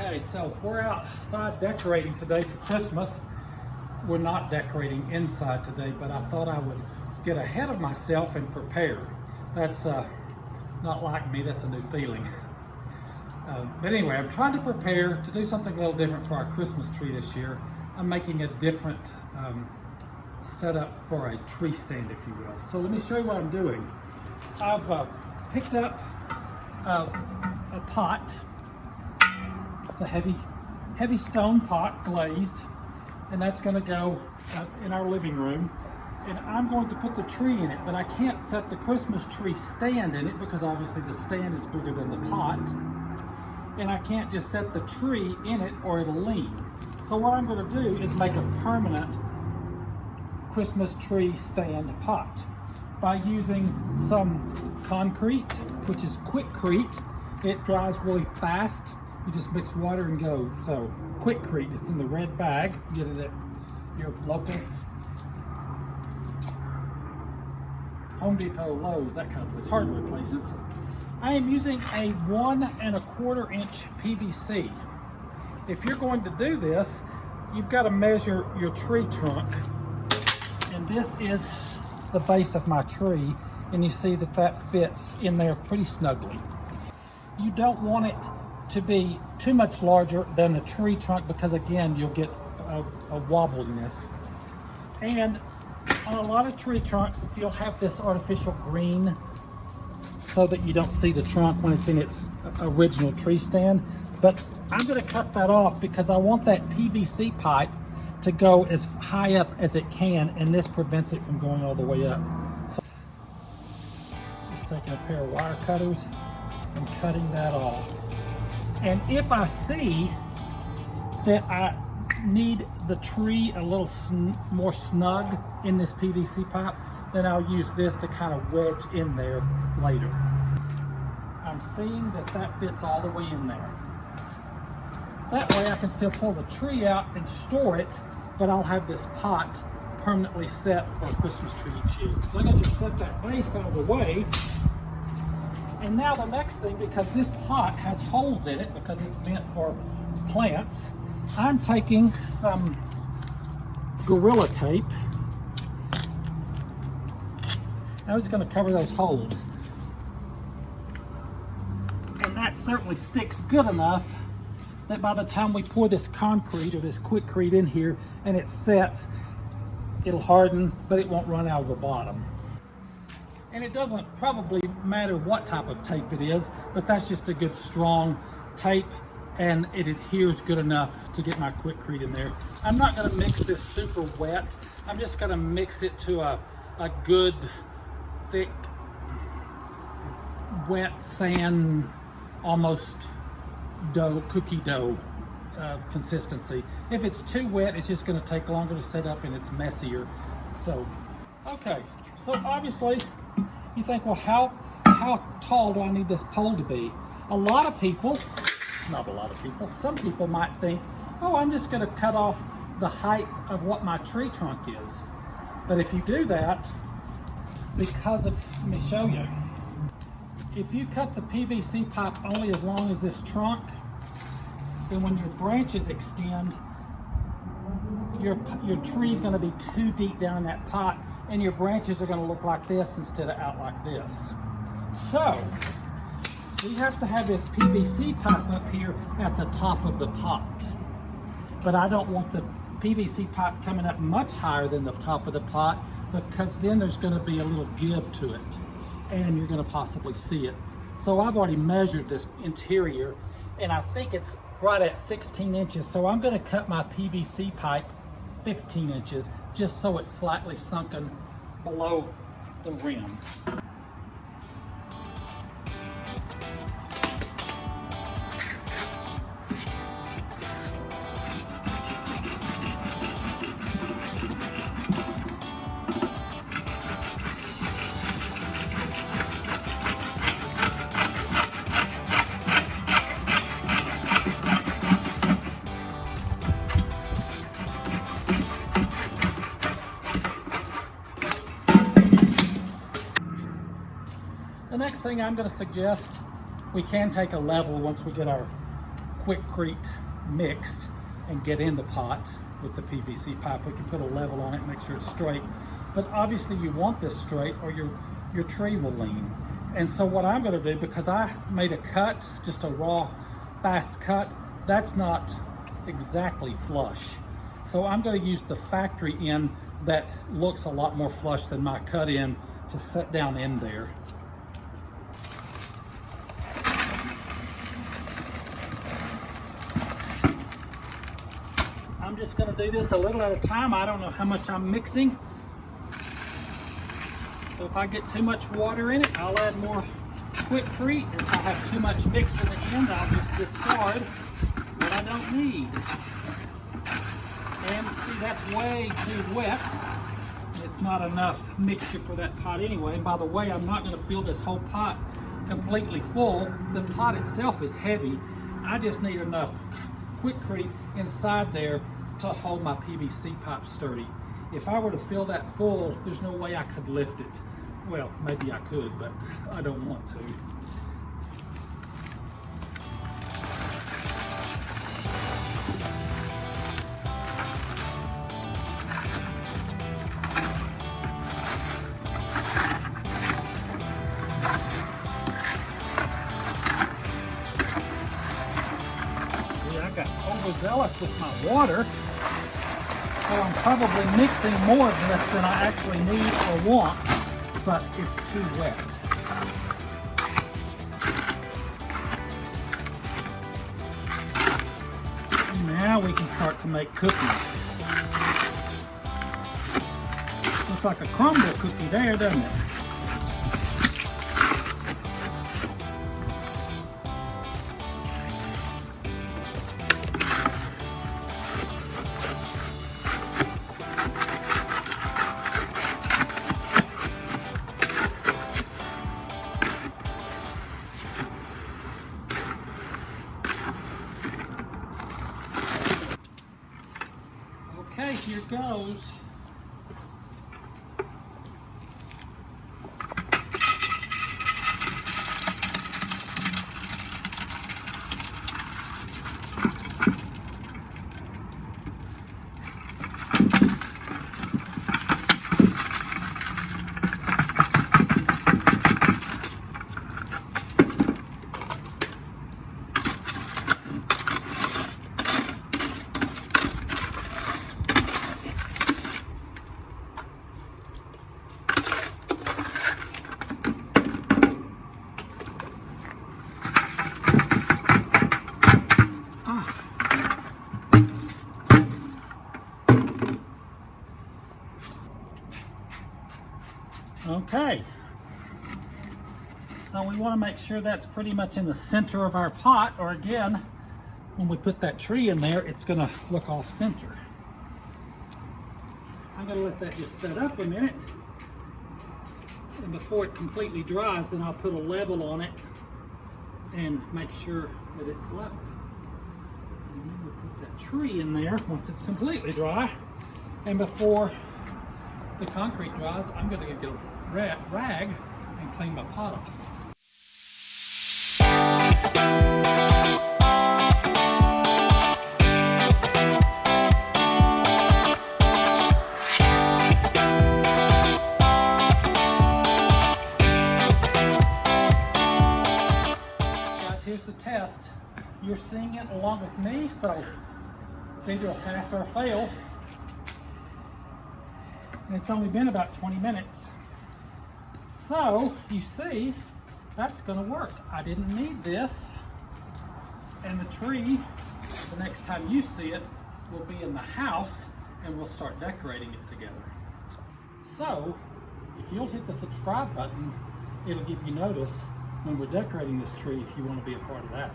Okay, so we're outside decorating today for Christmas. We're not decorating inside today, but I thought I would get ahead of myself and prepare. That's not like me, that's a new feeling. But anyway, I'm trying to prepare to do something a little different for our Christmas tree this year. I'm making a different setup for a tree stand, if you will. So let me show you what I'm doing. I've picked up a pot. It's a heavy stone pot, glazed, and that's going to go in our living room. And I'm going to put the tree in it, but I can't set the Christmas tree stand in it because obviously the stand is bigger than the pot. And I can't just set the tree in it or it'll lean. So what I'm going to do is make a permanent Christmas tree stand pot by using some concrete, which is Quickcrete. It dries really fast. You just mix water and go. So Quickcrete, it's in the red bag. Get it at your local Home Depot, Lowe's, that kind of place, hardware places. I am using a 1 1/4 inch PVC. If you're going to do this, you've got to measure your tree trunk. And this is the base of my tree, and you see that that fits in there pretty snugly. You don't want it to be too much larger than the tree trunk because again, you'll get a wobbliness. And on a lot of tree trunks, you'll have this artificial green so that you don't see the trunk when it's in its original tree stand. But I'm going to cut that off because I want that PVC pipe to go as high up as it can, and this prevents it from going all the way up. So just taking a pair of wire cutters and cutting that off. And if I see that I need the tree a little more snug in this PVC pipe, then I'll use this to kind of wedge in there later. I'm seeing that that fits all the way in there. That way I can still pull the tree out and store it, but I'll have this pot permanently set for a Christmas tree each year. So I'm going to just set that base out of the way. And now the next thing, because this pot has holes in it because it's meant for plants, I'm taking some Gorilla Tape. I'm just going to cover those holes. And that certainly sticks good enough that by the time we pour this concrete or this Quickcrete in here and it sets, it'll harden, but it won't run out of the bottom. And it doesn't probably matter what type of tape it is, but that's just a good strong tape, and it adheres good enough to get my Quickcrete in there. I'm not going to mix this super wet. I'm just going to mix it to a good thick wet sand, almost dough, cookie dough consistency. If it's too wet, it's just going to take longer to set up and it's messier. So okay, so obviously you think, well, how tall do I need this pole to be? A lot of people, not a lot of people, some people might think, oh, I'm just going to cut off the height of what my tree trunk is. But if you do that, because of, let me show you. If you cut the PVC pipe only as long as this trunk, then when your branches extend, your tree's going to be too deep down in that pot, and your branches are going to look like this instead of out like this. So we have to have this PVC pipe up here at the top of the pot. But I don't want the PVC pipe coming up much higher than the top of the pot, because then there's going to be a little give to it and you're going to possibly see it. So I've already measured this interior and I think it's right at 16 inches. So I'm going to cut my PVC pipe 15 inches just so it's slightly sunken below the rim. The next thing I'm going to suggest, we can take a level once we get our Quickcrete mixed and get in the pot with the PVC pipe. We can put a level on it and make sure it's straight. But obviously you want this straight or your tree will lean. And so what I'm going to do, because I made a cut, just a raw, fast cut, that's not exactly flush. So I'm going to use the factory end that looks a lot more flush than my cut in to set down in there. I'm just going to do this a little at a time. I don't know how much I'm mixing. So if I get too much water in it, I'll add more Quickcrete. If I have too much mix in the end, I'll just discard what I don't need. And see, that's way too wet. It's not enough mixture for that pot anyway. And by the way, I'm not going to fill this whole pot completely full. The pot itself is heavy. I just need enough Quickcrete inside there to hold my PVC pipe sturdy. If I were to fill that full, there's no way I could lift it. Well, maybe I could, but I don't want to. See, I got overzealous with my water. So I'm probably mixing more of this than I actually need or want, but it's too wet. Now we can start to make cookies. Looks like a crumble cookie there, doesn't it? Okay, here goes. Okay, so we want to make sure that's pretty much in the center of our pot, or again, when we put that tree in there, it's going to look off center. I'm going to let that just set up a minute, and before it completely dries, then I'll put a level on it and make sure that it's level. And then we'll put that tree in there once it's completely dry, and before the concrete dries, I'm going to get a rag and clean my pot off. Guys, here's the test. You're seeing it along with me, so it's either a pass or a fail. And it's only been about 20 minutes. So, you see, that's gonna work. I didn't need this. And the tree, the next time you see it, will be in the house and we'll start decorating it together. So, if you'll hit the subscribe button, it'll give you notice when we're decorating this tree if you want to be a part of that.